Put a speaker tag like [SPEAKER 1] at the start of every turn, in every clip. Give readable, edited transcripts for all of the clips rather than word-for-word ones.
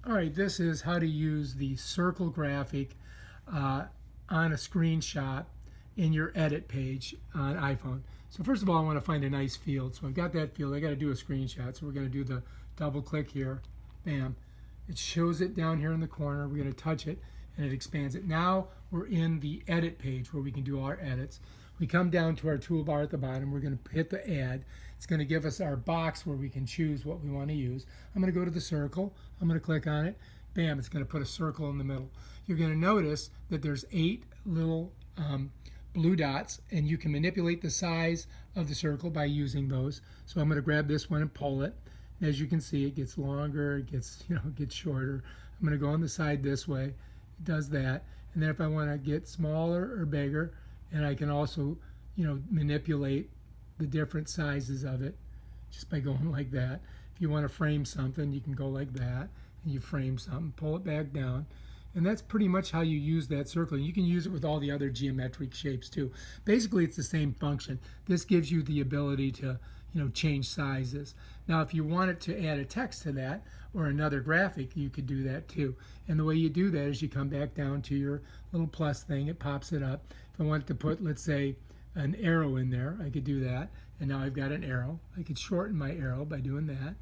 [SPEAKER 1] All right, this is how to use the circle graphic on a screenshot in your edit page on iPhone. So first of all, I want to find a nice field. So I've got that field. I got to do a screenshot. So we're going to do the double click here. Bam. It shows it down here in the corner. We're going to touch it and it expands it. Now we're in the edit page where we can do our edits. We come down to our toolbar at the bottom. We're going to hit the add. It's going to give us our box where we can choose what we want to use. I'm going to go to the circle. I'm going to click on it. Bam, it's going to put a circle in the middle. You're going to notice that there's 8 little blue dots, and you can manipulate the size of the circle by using those. So I'm going to grab this one and pull it. As you can see, it gets longer, it gets, it gets shorter. I'm going to go on the side this way. It does that. And then if I want to get smaller or bigger, and I can also, manipulate the different sizes of it just by going like that. If you want to frame something, you can go like that, and you frame something, pull it back down. And that's pretty much how you use that circle. You can use it with all the other geometric shapes too. Basically, it's the same function. This gives you the ability to, change sizes. Now, if you wanted to add a text to that or another graphic, you could do that too. And the way you do that is you come back down to your little plus thing. It pops it up. If I wanted to put, let's say, an arrow in there, I could do that. And now I've got an arrow. I could shorten my arrow by doing that.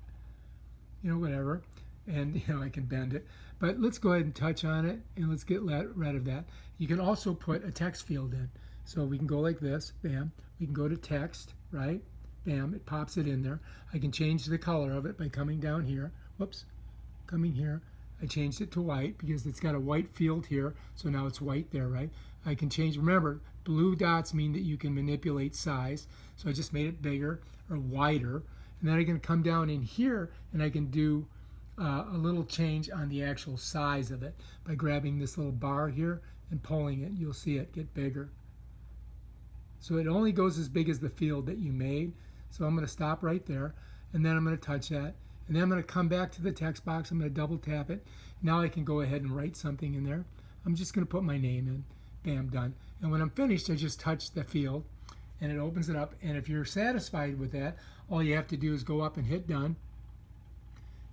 [SPEAKER 1] Whatever. And I can bend it. But let's go ahead and touch on it, and let's get rid of that. You can also put a text field in. So we can go like this, bam. We can go to text, right? Bam, it pops it in there. I can change the color of it by coming down here. Whoops, coming here. I changed it to white because it's got a white field here, so now it's white there, right? I can change, remember, blue dots mean that you can manipulate size, so I just made it bigger or wider. And then I can come down in here and I can do a little change on the actual size of it by grabbing this little bar here and pulling it. You'll see it get bigger. So it only goes as big as the field that you made. So I'm going to stop right there, and then I'm going to touch that. And then I'm going to come back to the text box. I'm going to double tap it. Now I can go ahead and write something in there. I'm just going to put my name in. Bam, done. And when I'm finished, I just touch the field, and it opens it up. And if you're satisfied with that, all you have to do is go up and hit done.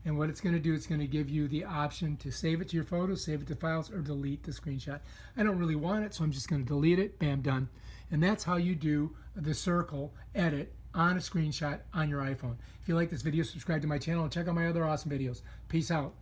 [SPEAKER 1] And what it's going to do, it's going to give you the option to save it to your photos, save it to files, or delete the screenshot. I don't really want it, so I'm just going to delete it. Bam, done. And that's how you do the circle edit on a screenshot on your iPhone. If you like this video, subscribe to my channel and check out my other awesome videos. Peace out.